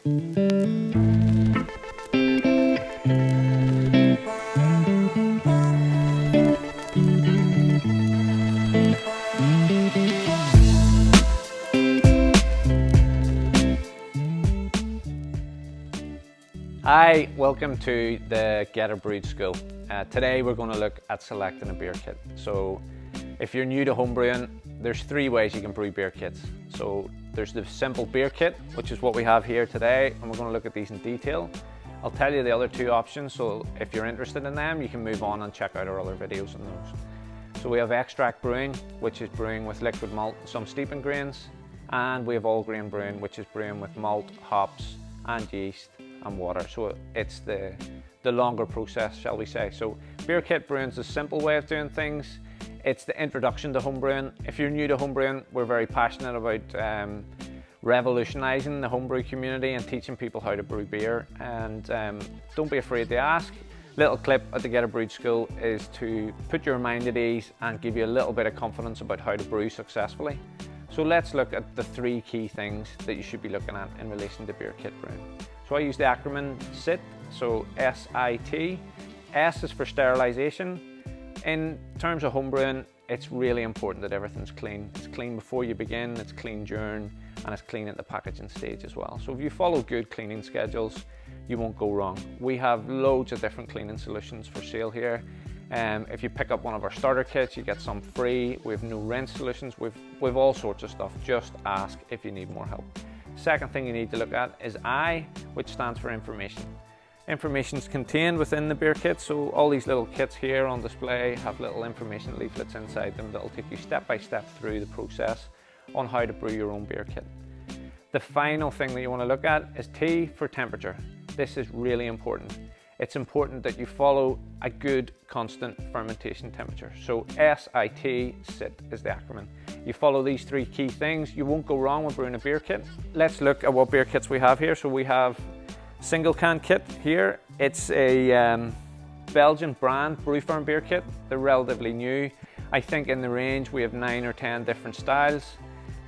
Hi, welcome to the Geterbrewed school. Today we're going to look at selecting a beer kit. So if you're new to homebrewing, there's three ways you can brew beer kits. So there's the simple beer kit, which is what we have here today, and we're going to look at these in detail. I'll tell you the other two options, so if you're interested in them, you can move on and check out our other videos on those. So we have extract brewing, which is brewing with liquid malt and some steeping grains, and we have all grain brewing, which is brewing with malt, hops, and yeast and water. So it's the longer process, shall we say. So beer kit brewing is a simple way of doing things. It's the introduction to homebrewing. If you're new to homebrewing, we're very passionate about revolutionising the homebrew community and teaching people how to brew beer. And don't be afraid to ask. Little clip at the Geterbrewed school is to put your mind at ease and give you a little bit of confidence about how to brew successfully. So let's look at the three key things that you should be looking at in relation to beer kit brewing. So I use the acronym SIT, so S-I-T. S is for sterilisation. In terms of homebrewing, it's really important that everything's clean. It's clean before you begin, it's clean during, and it's clean at the packaging stage as well. So if you follow good cleaning schedules, you won't go wrong. We have loads of different cleaning solutions for sale here. If you pick up one of our starter kits, you get some free. We have no rinse solutions. We've all sorts of stuff. Just ask if you need more help. Second thing you need to look at is I, which stands for information. Information is contained within the beer kit, so all these little kits here on display have little information leaflets inside them that will take you step by step through the process on how to brew your own beer kit. The final thing that you want to look at is T for temperature. This is really important. It's important that you follow a good constant fermentation temperature. So SIT, SIT is the acronym. You follow these three key things, you won't go wrong with brewing a beer kit. Let's look at what beer kits we have here. So we have single can kit here. It's a Belgian brand Brew Firm beer kit. They're relatively new. I think in the range we have 9 or 10 different styles.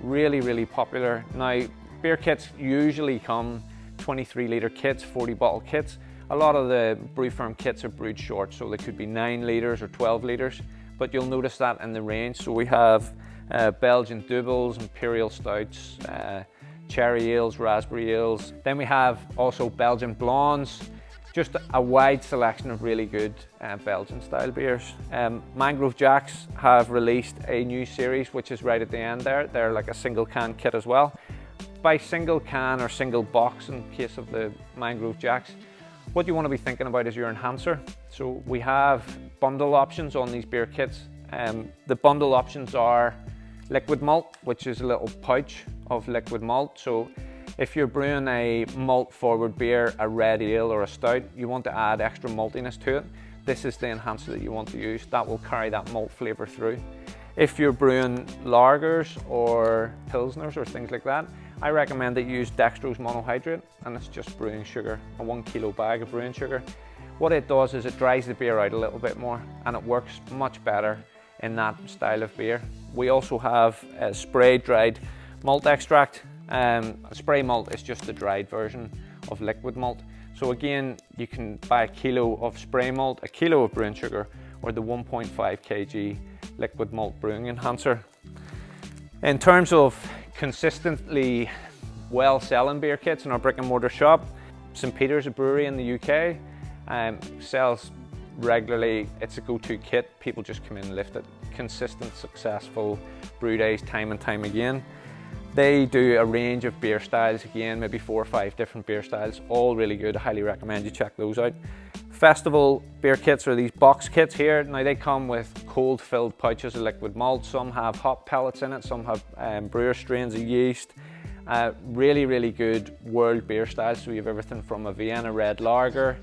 Really, really popular. Now, beer kits usually come 23 litre kits, 40 bottle kits. A lot of the Brew Firm kits are brewed short, so they could be 9 litres or 12 litres, but you'll notice that in the range. So we have Belgian doubles, imperial stouts, cherry ales, raspberry ales. Then we have also Belgian blondes, just a wide selection of really good Belgian style beers. Mangrove Jacks have released a new series, which is right at the end there. They're like a single can kit as well. By single can or single box in case of the Mangrove Jacks, what you want to be thinking about is your enhancer. So we have bundle options on these beer kits. The bundle options are liquid malt, which is a little pouch of liquid malt. So if you're brewing a malt forward beer, a red ale or a stout, you want to add extra maltiness to it. This is the enhancer that you want to use. That will carry that malt flavour through. If you're brewing lagers or pilsners or things like that, I recommend that you use dextrose monohydrate, and it's just brewing sugar, a 1 kilo bag of brewing sugar. What it does is it dries the beer out a little bit more, and it works much better in that style of beer. We also have a spray dried malt extract. Spray malt is just the dried version of liquid malt. So again, you can buy a kilo of spray malt, a kilo of brewing sugar, or the 1.5 kg liquid malt brewing enhancer. In terms of consistently well-selling beer kits in our brick and mortar shop, St. Peter's, a brewery in the UK, sells regularly. It's a go-to kit. People just come in and lift it. Consistent, successful brew days time and time again. They do a range of beer styles, again, maybe 4 or 5 different beer styles, all really good. I highly recommend you check those out. Festival beer kits are these box kits here. Now they come with cold filled pouches of liquid malt. Some have hop pellets in it, some have brewer strains of yeast. Really, really good world beer styles. So you have everything from a Vienna red lager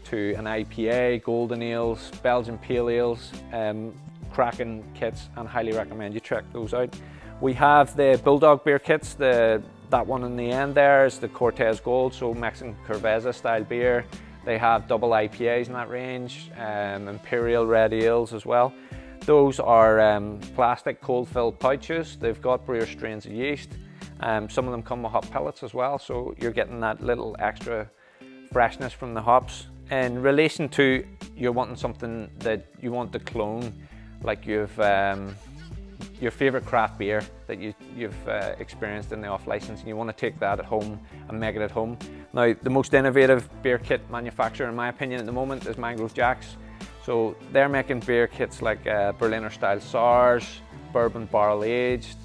to an IPA, golden ales, Belgian pale ales, cracking kits, and highly recommend you check those out. We have the Bulldog beer kits. That one in the end there is the Cortez Gold, so Mexican Cerveza style beer. They have double IPAs in that range, Imperial red ales as well. Those are plastic cold filled pouches. They've got brewer strains of yeast, Some of them come with hop pellets as well, so you're getting that little extra freshness from the hops. In relation to you're wanting something that you want to clone, like you've your favorite craft beer that you've experienced in the off license, and you want to take that at home and make it at home. Now, the most innovative beer kit manufacturer, in my opinion, at the moment is Mangrove Jack's. So they're making beer kits like Berliner style sours, bourbon barrel aged.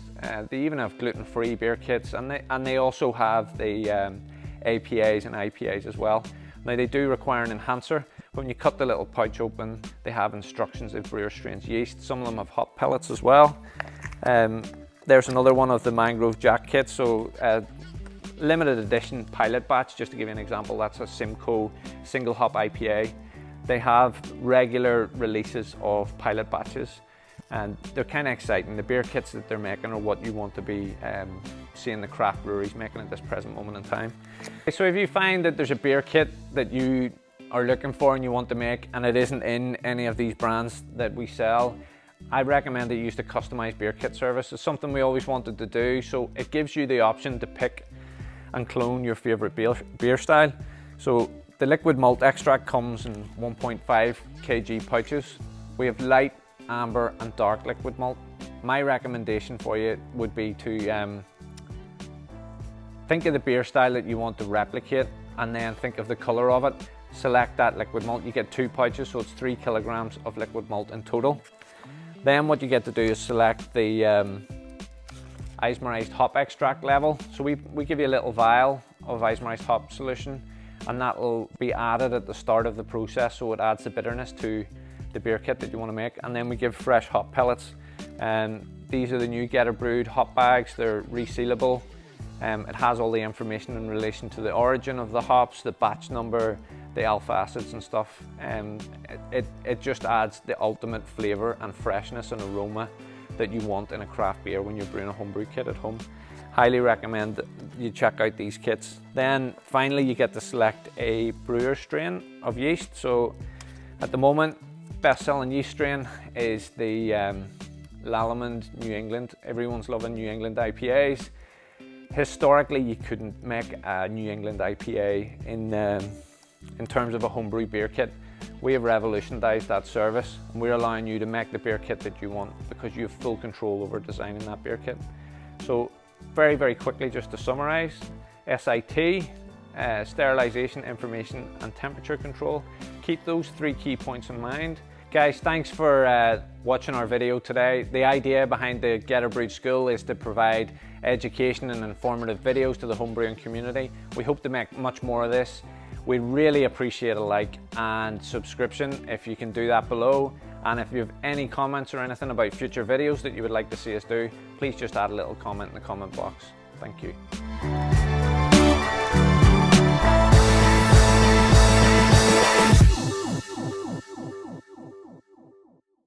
They even have gluten-free beer kits, and they also have the APAs and IPAs as well. Now, they do require an enhancer. When you cut the little pouch open, they have instructions of brewer strains yeast. Some of them have hop pellets as well. There's another one of the Mangrove Jack kits. So limited edition pilot batch, just to give you an example, that's a Simcoe single hop IPA. They have regular releases of pilot batches, and they're kind of exciting. The beer kits that they're making are what you want to be seeing the craft breweries making at this present moment in time. So if you find that there's a beer kit that you are looking for and you want to make, and it isn't in any of these brands that we sell, I recommend that you use the Customised beer kit service. It's something we always wanted to do, so it gives you the option to pick and clone your favorite beer style. So the liquid malt extract comes in 1.5 kg pouches. We have light, amber and dark liquid malt. My recommendation for you would be to think of the beer style that you want to replicate, and then think of the colour of it. Select that liquid malt. You get 2 pouches, so it's 3 kilograms of liquid malt in total. Then what you get to do is select the isomerized hop extract level. So we give you a little vial of isomerized hop solution, and that will be added at the start of the process, so it adds the bitterness to the beer kit that you want to make. And then we give fresh hop pellets, and these are the new Geterbrewed hop bags. They're resealable. It has all the information in relation to the origin of the hops, the batch number, the alpha acids and stuff. It just adds the ultimate flavour and freshness and aroma that you want in a craft beer when you're brewing a homebrew kit at home. Highly recommend that you check out these kits. Then finally you get to select a brewer strain of yeast. So at the moment, best-selling yeast strain is the Lallemand New England. Everyone's loving New England IPAs. Historically, you couldn't make a New England IPA in terms of a homebrew beer kit. We have revolutionized that service, and we're allowing you to make the beer kit that you want because you have full control over designing that beer kit. So very, very quickly, just to summarize, SIT, sterilization, information and temperature control. Keep those 3 key points in mind. Guys, thanks for watching our video today. The idea behind the Geterbrewed School is to provide education and informative videos to the homebrewing community. We hope to make much more of this. We really appreciate a like and subscription if you can do that below. And if you have any comments or anything about future videos that you would like to see us do, please just add a little comment in the comment box. Thank you.